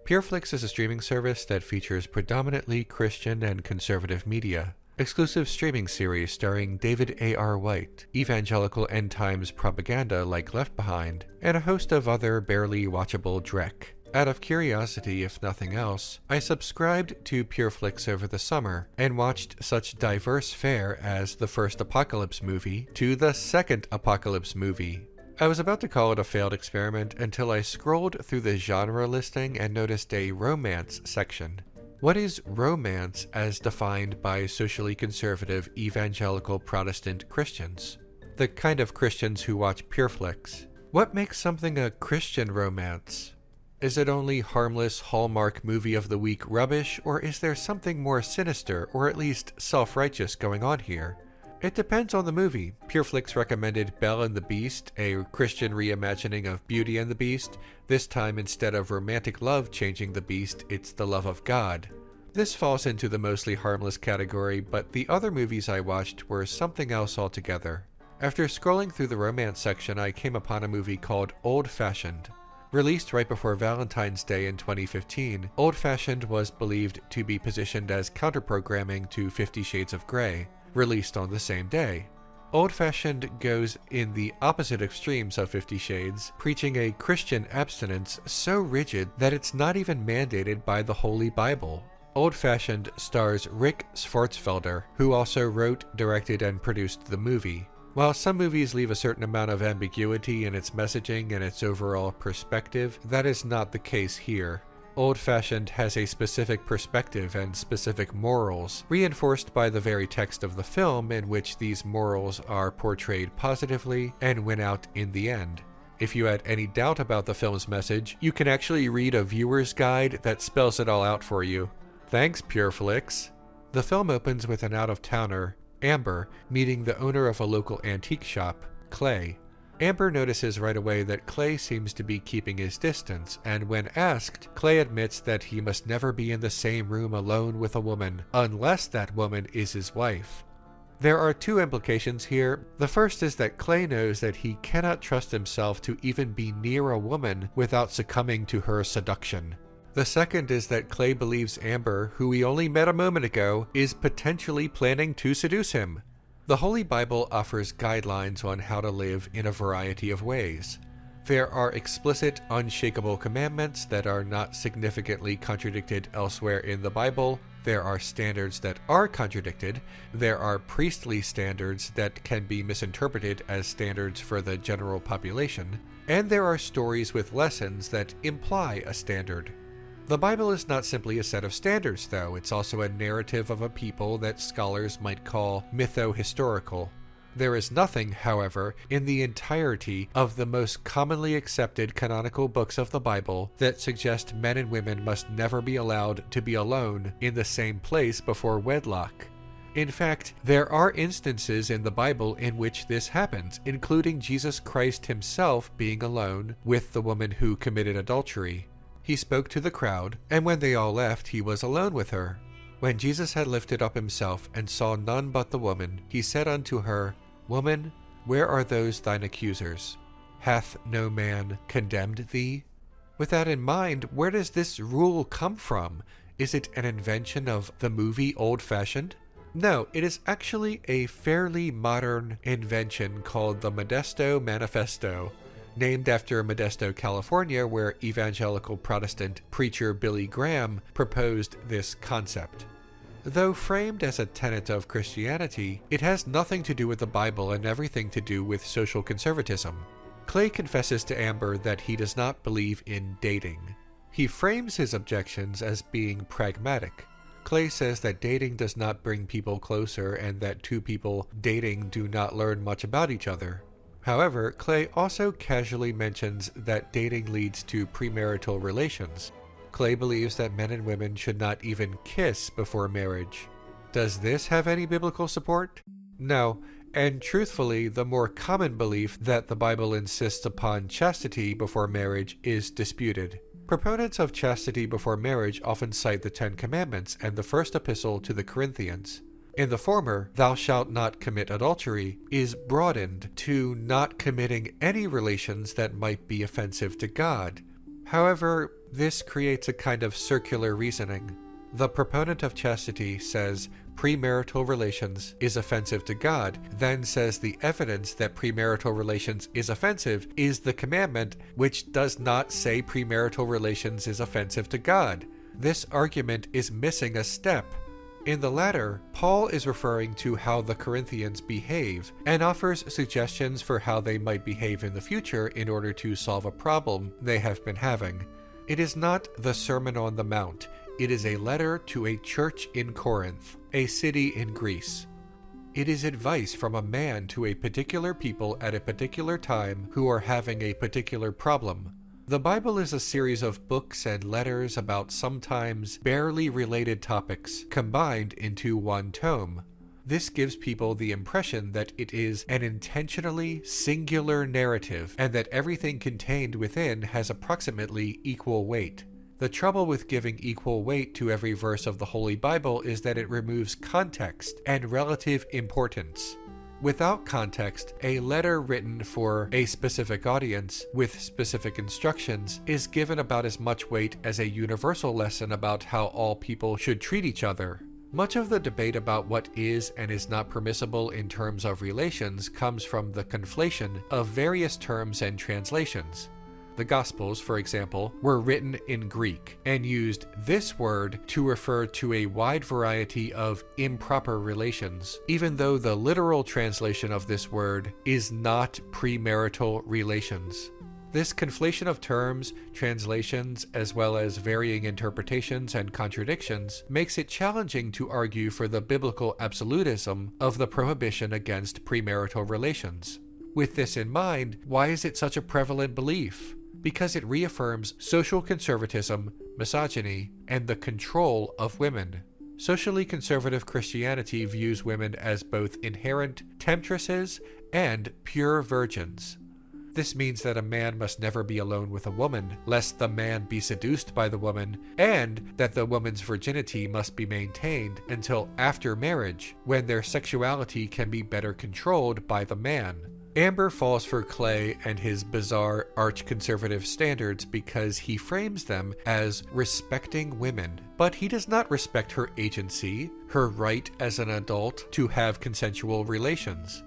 Pureflix is a streaming service that features predominantly Christian and conservative media. Exclusive streaming series starring David A.R. White, evangelical end times propaganda like Left Behind, and a host of other barely watchable dreck. Out of curiosity, if nothing else, I subscribed to Pureflix over the summer and watched such diverse fare as the first Apocalypse movie to the second Apocalypse movie. I was about to call it a failed experiment until I scrolled through the genre listing and noticed a romance section. What is romance as defined by socially conservative evangelical Protestant Christians? The kind of Christians who watch Pureflix. What makes something a Christian romance? Is it only harmless Hallmark movie of the week rubbish, or is there something more sinister or at least self-righteous going on here? It depends on the movie. Pureflix recommended Belle and the Beast, a Christian reimagining of Beauty and the Beast. This time, instead of romantic love changing the beast, it's the love of God. This falls into the mostly harmless category, but the other movies I watched were something else altogether. After scrolling through the romance section, I came upon a movie called Old Fashioned. Released right before Valentine's Day in 2015, Old Fashioned was believed to be positioned as counter-programming to 50 Shades of Grey, released on the same day. Old Fashioned goes in the opposite extremes of 50 Shades, preaching a Christian abstinence so rigid that it's not even mandated by the Holy Bible. Old Fashioned stars Rick Swartzfelder, who also wrote, directed, and produced the movie. While some movies leave a certain amount of ambiguity in its messaging and its overall perspective, that is not the case here. Old Fashioned has a specific perspective and specific morals, reinforced by the very text of the film, in which these morals are portrayed positively and win out in the end. If you had any doubt about the film's message, you can actually read a viewer's guide that spells it all out for you. Thanks, Pureflix. The film opens with an out-of-towner, Amber, meeting the owner of a local antique shop, Clay. Amber notices right away that Clay seems to be keeping his distance, and when asked, Clay admits that he must never be in the same room alone with a woman, unless that woman is his wife. There are two implications here. The first is that Clay knows that he cannot trust himself to even be near a woman without succumbing to her seduction. The second is that Clay believes Amber, who he only met a moment ago, is potentially planning to seduce him. The Holy Bible offers guidelines on how to live in a variety of ways. There are explicit, unshakable commandments that are not significantly contradicted elsewhere in the Bible. There are standards that are contradicted. There are priestly standards that can be misinterpreted as standards for the general population. And there are stories with lessons that imply a standard. The Bible is not simply a set of standards, though. It's also a narrative of a people that scholars might call mytho-historical. There is nothing, however, in the entirety of the most commonly accepted canonical books of the Bible that suggest men and women must never be allowed to be alone in the same place before wedlock. In fact, there are instances in the Bible in which this happens, including Jesus Christ himself being alone with the woman who committed adultery. He spoke to the crowd, and when they all left, he was alone with her. When Jesus had lifted up himself and saw none but the woman, he said unto her, Woman, where are those thine accusers? Hath no man condemned thee? With that in mind, where does this rule come from? Is it an invention of the movie Old Fashioned? No, it is actually a fairly modern invention called the Modesto Manifesto, named after Modesto, California, where evangelical Protestant preacher Billy Graham proposed this concept. Though framed as a tenet of Christianity, it has nothing to do with the Bible and everything to do with social conservatism. Clay confesses to Amber that he does not believe in dating. He frames his objections as being pragmatic. Clay says that dating does not bring people closer and that two people dating do not learn much about each other. However, Clay also casually mentions that dating leads to premarital relations. Clay believes that men and women should not even kiss before marriage. Does this have any biblical support? No, and truthfully, the more common belief that the Bible insists upon chastity before marriage is disputed. Proponents of chastity before marriage often cite the Ten Commandments and the first epistle to the Corinthians. In the former, thou shalt not commit adultery, is broadened to not committing any relations that might be offensive to God. However, this creates a kind of circular reasoning. The proponent of chastity says premarital relations is offensive to God, then says the evidence that premarital relations is offensive is the commandment, which does not say premarital relations is offensive to God. This argument is missing a step. In the latter, Paul is referring to how the Corinthians behave and offers suggestions for how they might behave in the future in order to solve a problem they have been having. It is not the Sermon on the Mount. It is a letter to a church in Corinth, a city in Greece. It is advice from a man to a particular people at a particular time who are having a particular problem. The Bible is a series of books and letters about sometimes barely related topics combined into one tome. This gives people the impression that it is an intentionally singular narrative and that everything contained within has approximately equal weight. The trouble with giving equal weight to every verse of the Holy Bible is that it removes context and relative importance. Without context, a letter written for a specific audience with specific instructions is given about as much weight as a universal lesson about how all people should treat each other. Much of the debate about what is and is not permissible in terms of relations comes from the conflation of various terms and translations. The Gospels, for example, were written in Greek and used this word to refer to a wide variety of improper relations, even though the literal translation of this word is not premarital relations. This conflation of terms, translations, as well as varying interpretations and contradictions makes it challenging to argue for the biblical absolutism of the prohibition against premarital relations. With this in mind, why is it such a prevalent belief? Because it reaffirms social conservatism, misogyny, and the control of women. Socially conservative Christianity views women as both inherent temptresses and pure virgins. This means that a man must never be alone with a woman, lest the man be seduced by the woman, and that the woman's virginity must be maintained until after marriage, when their sexuality can be better controlled by the man. Amber falls for Clay and his bizarre arch-conservative standards because he frames them as respecting women. But he does not respect her agency, her right as an adult to have consensual relations.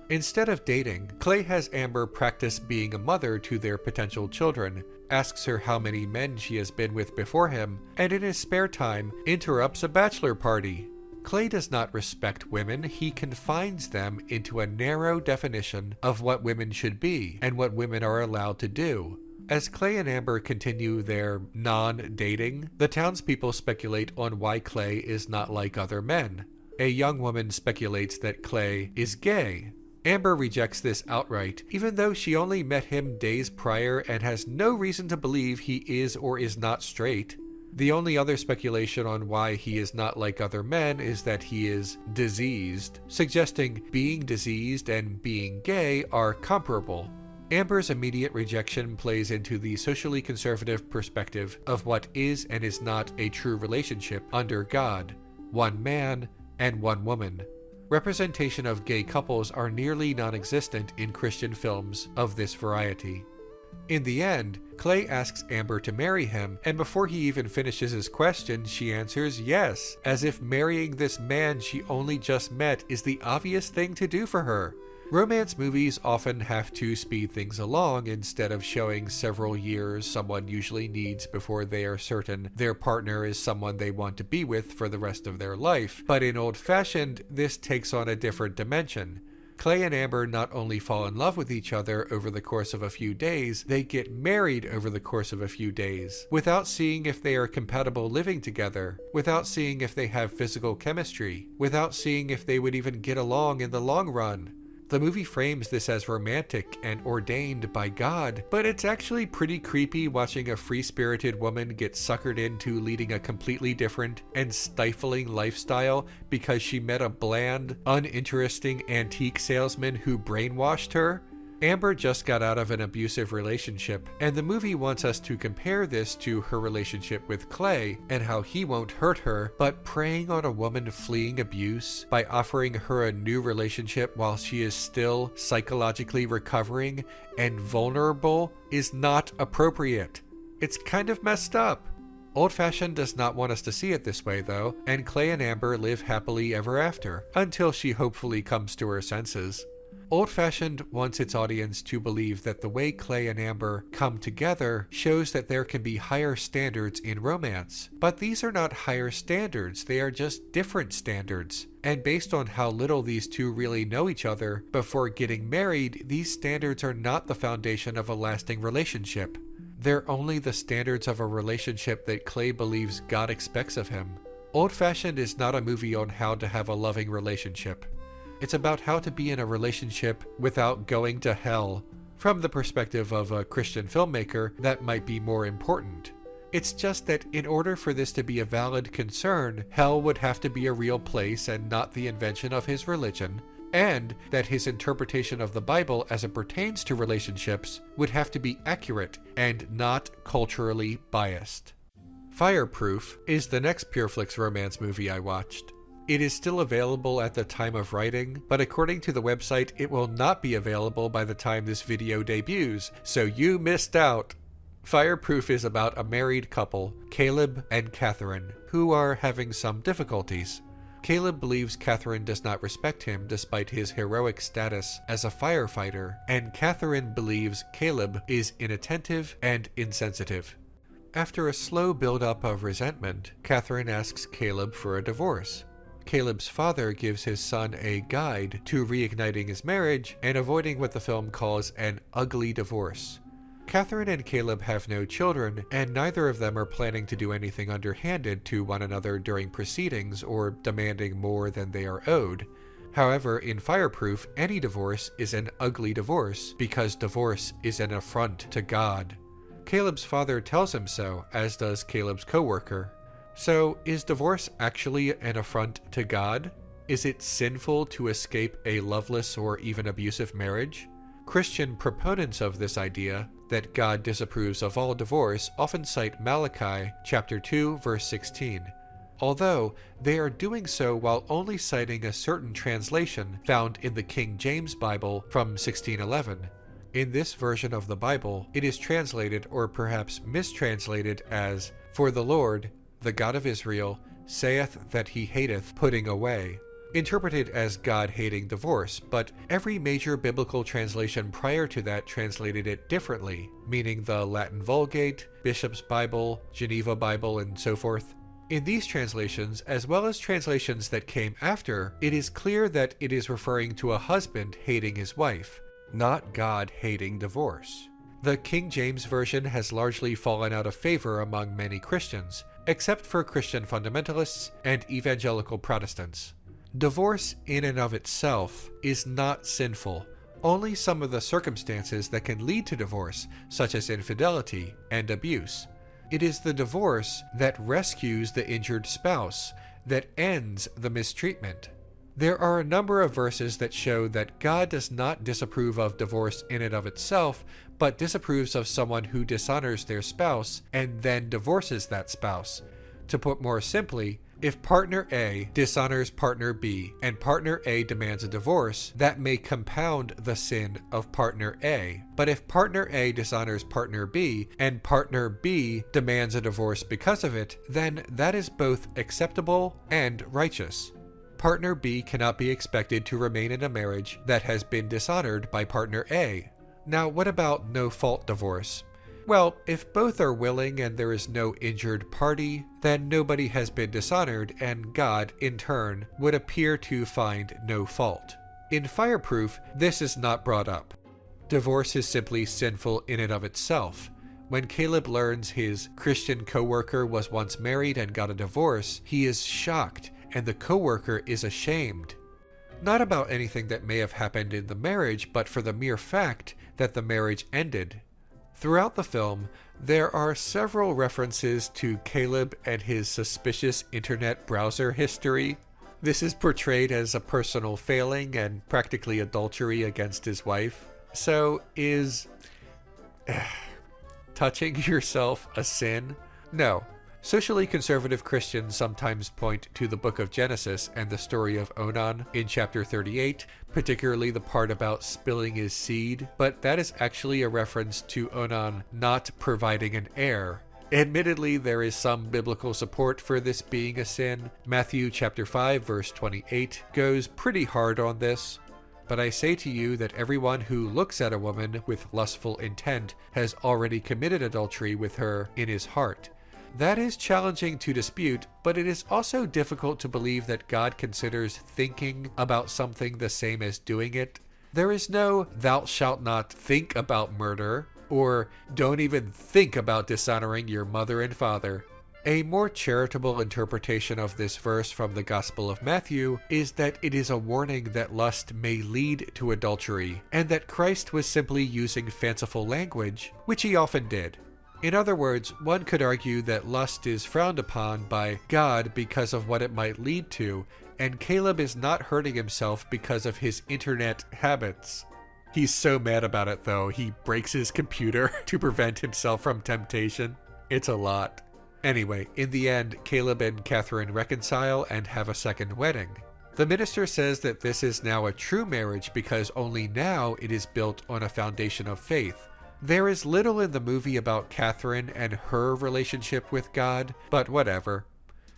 Instead of dating, Clay has Amber practice being a mother to their potential children, asks her how many men she has been with before him, and in his spare time interrupts a bachelor party. Clay does not respect women, he confines them into a narrow definition of what women should be and what women are allowed to do. As Clay and Amber continue their non-dating, the townspeople speculate on why Clay is not like other men. A young woman speculates that Clay is gay. Amber rejects this outright, even though she only met him days prior and has no reason to believe he is or is not straight. The only other speculation on why he is not like other men is that he is diseased, suggesting being diseased and being gay are comparable. Amber's immediate rejection plays into the socially conservative perspective of what is and is not a true relationship under God, one man and one woman. Representation of gay couples are nearly non-existent in Christian films of this variety. In the end, Clay asks Amber to marry him, and before he even finishes his question, she answers yes, as if marrying this man she only just met is the obvious thing to do for her. Romance movies often have to speed things along instead of showing several years someone usually needs before they are certain their partner is someone they want to be with for the rest of their life, but in old-fashioned, this takes on a different dimension. Clay and Amber not only fall in love with each other over the course of a few days, they get married over the course of a few days, without seeing if they are compatible living together, without seeing if they have physical chemistry, without seeing if they would even get along in the long run. The movie frames this as romantic and ordained by God, but it's actually pretty creepy watching a free-spirited woman get suckered into leading a completely different and stifling lifestyle because she met a bland, uninteresting antique salesman who brainwashed her. Amber just got out of an abusive relationship, and the movie wants us to compare this to her relationship with Clay and how he won't hurt her, but preying on a woman fleeing abuse by offering her a new relationship while she is still psychologically recovering and vulnerable is not appropriate. It's kind of messed up. Old Fashioned does not want us to see it this way though, and Clay and Amber live happily ever after, until she hopefully comes to her senses. Old Fashioned wants its audience to believe that the way Clay and Amber come together shows that there can be higher standards in romance. But these are not higher standards, they are just different standards. And based on how little these two really know each other before getting married, these standards are not the foundation of a lasting relationship. They're only the standards of a relationship that Clay believes God expects of him. Old Fashioned is not a movie on how to have a loving relationship. It's about how to be in a relationship without going to hell. From the perspective of a Christian filmmaker, that might be more important. It's just that in order for this to be a valid concern, hell would have to be a real place and not the invention of his religion, and that his interpretation of the Bible as it pertains to relationships would have to be accurate and not culturally biased. Fireproof is the next Pureflix romance movie I watched. It is still available at the time of writing, but according to the website, it will not be available by the time this video debuts, so you missed out. Fireproof is about a married couple, Caleb and Catherine, who are having some difficulties. Caleb believes Catherine does not respect him despite his heroic status as a firefighter, and Catherine believes Caleb is inattentive and insensitive. After a slow build-up of resentment, Catherine asks Caleb for a divorce. Caleb's father gives his son a guide to reigniting his marriage and avoiding what the film calls an ugly divorce. Catherine and Caleb have no children, and neither of them are planning to do anything underhanded to one another during proceedings or demanding more than they are owed. However, in Fireproof, any divorce is an ugly divorce because divorce is an affront to God. Caleb's father tells him so, as does Caleb's co-worker. So, is divorce actually an affront to God? Is it sinful to escape a loveless or even abusive marriage? Christian proponents of this idea, that God disapproves of all divorce, often cite Malachi chapter 2, verse 16. Although, they are doing so while only citing a certain translation found in the King James Bible from 1611. In this version of the Bible, it is translated or perhaps mistranslated as, "For the Lord, the God of Israel, saith that he hateth putting away," interpreted as God hating divorce, but every major biblical translation prior to that translated it differently, meaning the Latin Vulgate, Bishop's Bible, Geneva Bible, and so forth. In these translations, as well as translations that came after, it is clear that it is referring to a husband hating his wife, not God hating divorce. The King James Version has largely fallen out of favor among many Christians, except for Christian fundamentalists and evangelical Protestants. Divorce in and of itself is not sinful. Only some of the circumstances that can lead to divorce, such as infidelity and abuse. It is the divorce that rescues the injured spouse, that ends the mistreatment. There are a number of verses that show that God does not disapprove of divorce in and of itself, but disapproves of someone who dishonors their spouse and then divorces that spouse. To put more simply, if partner A dishonors partner B and partner A demands a divorce, that may compound the sin of partner A. But if partner A dishonors partner B and partner B demands a divorce because of it, then that is both acceptable and righteous. Partner B cannot be expected to remain in a marriage that has been dishonored by partner A. Now, what about no-fault divorce? Well, if both are willing and there is no injured party, then nobody has been dishonored and God, in turn, would appear to find no fault. In Fireproof, this is not brought up. Divorce is simply sinful in and of itself. When Caleb learns his Christian co-worker was once married and got a divorce, he is shocked and the co-worker is ashamed. Not about anything that may have happened in the marriage, but for the mere fact that the marriage ended. Throughout the film, there are several references to Caleb and his suspicious internet browser history. This is portrayed as a personal failing and practically adultery against his wife. So is touching yourself a sin? No. Socially conservative Christians sometimes point to the book of Genesis and the story of Onan in chapter 38, particularly the part about spilling his seed, but that is actually a reference to Onan not providing an heir. Admittedly, there is some biblical support for this being a sin. Matthew chapter 5 verse 28 goes pretty hard on this. But I say to you that everyone who looks at a woman with lustful intent has already committed adultery with her in his heart. That is challenging to dispute, but it is also difficult to believe that God considers thinking about something the same as doing it. There is no "thou shalt not think about murder," or "don't even think about dishonoring your mother and father." A more charitable interpretation of this verse from the Gospel of Matthew is that it is a warning that lust may lead to adultery, and that Christ was simply using fanciful language, which he often did. In other words, one could argue that lust is frowned upon by God because of what it might lead to, and Caleb is not hurting himself because of his internet habits. He's so mad about it though, he breaks his computer to prevent himself from temptation. It's a lot. Anyway, in the end, Caleb and Catherine reconcile and have a second wedding. The minister says that this is now a true marriage because only now it is built on a foundation of faith. There is little in the movie about Catherine and her relationship with God, but whatever.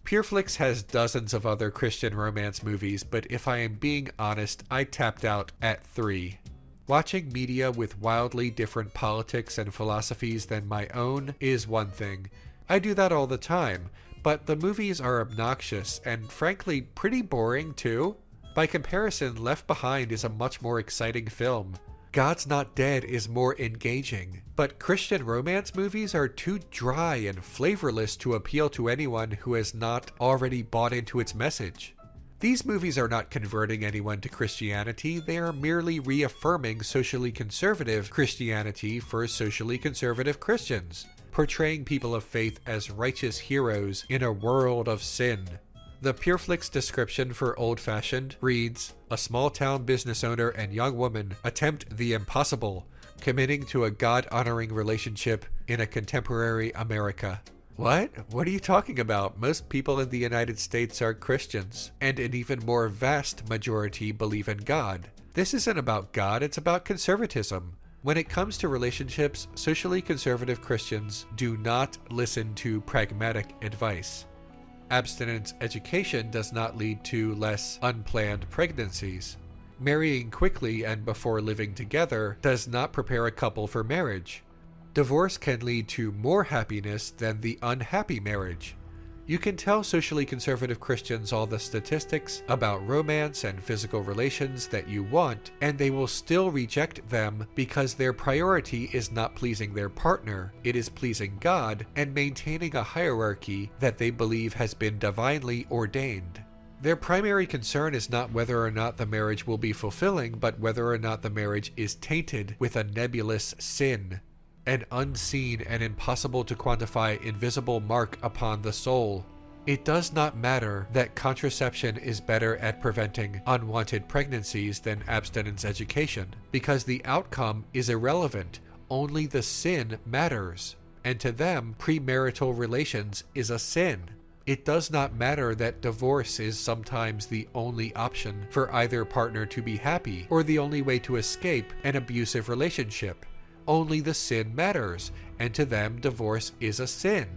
Pureflix has dozens of other Christian romance movies, but if I am being honest, I tapped out at 3. Watching media with wildly different politics and philosophies than my own is one thing. I do that all the time, but the movies are obnoxious and frankly pretty boring too. By comparison, Left Behind is a much more exciting film. God's Not Dead is more engaging, but Christian romance movies are too dry and flavorless to appeal to anyone who has not already bought into its message. These movies are not converting anyone to Christianity, they are merely reaffirming socially conservative Christianity for socially conservative Christians, portraying people of faith as righteous heroes in a world of sin. The Pureflix description for Old Fashioned reads, "A small-town business owner and young woman attempt the impossible, committing to a God-honoring relationship in a contemporary America." What? What are you talking about? Most people in the United States are Christians, and an even more vast majority believe in God. This isn't about God, it's about conservatism. When it comes to relationships, socially conservative Christians do not listen to pragmatic advice. Abstinence education does not lead to less unplanned pregnancies. Marrying quickly and before living together does not prepare a couple for marriage. Divorce can lead to more happiness than the unhappy marriage. You can tell socially conservative Christians all the statistics about romance and physical relations that you want, and they will still reject them because their priority is not pleasing their partner, it is pleasing God and maintaining a hierarchy that they believe has been divinely ordained. Their primary concern is not whether or not the marriage will be fulfilling, but whether or not the marriage is tainted with a nebulous sin, an unseen and impossible to quantify invisible mark upon the soul. It does not matter that contraception is better at preventing unwanted pregnancies than abstinence education, because the outcome is irrelevant, only the sin matters, and to them, premarital relations is a sin. It does not matter that divorce is sometimes the only option for either partner to be happy, or the only way to escape an abusive relationship. Only the sin matters, and to them divorce is a sin.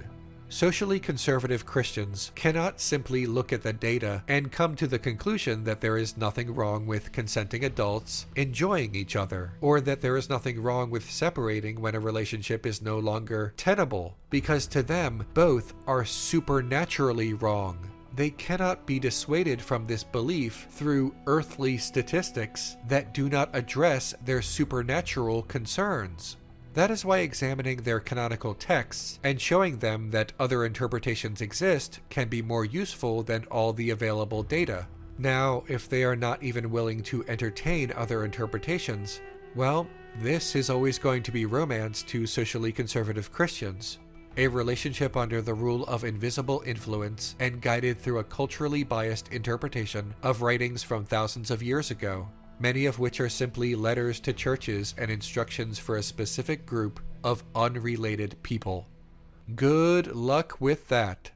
Socially conservative Christians cannot simply look at the data and come to the conclusion that there is nothing wrong with consenting adults enjoying each other, or that there is nothing wrong with separating when a relationship is no longer tenable, because to them both are supernaturally wrong. They cannot be dissuaded from this belief through earthly statistics that do not address their supernatural concerns. That is why examining their canonical texts and showing them that other interpretations exist can be more useful than all the available data. Now, if they are not even willing to entertain other interpretations, well, this is always going to be romance to socially conservative Christians. A relationship under the rule of invisible influence and guided through a culturally biased interpretation of writings from thousands of years ago, many of which are simply letters to churches and instructions for a specific group of unrelated people. Good luck with that.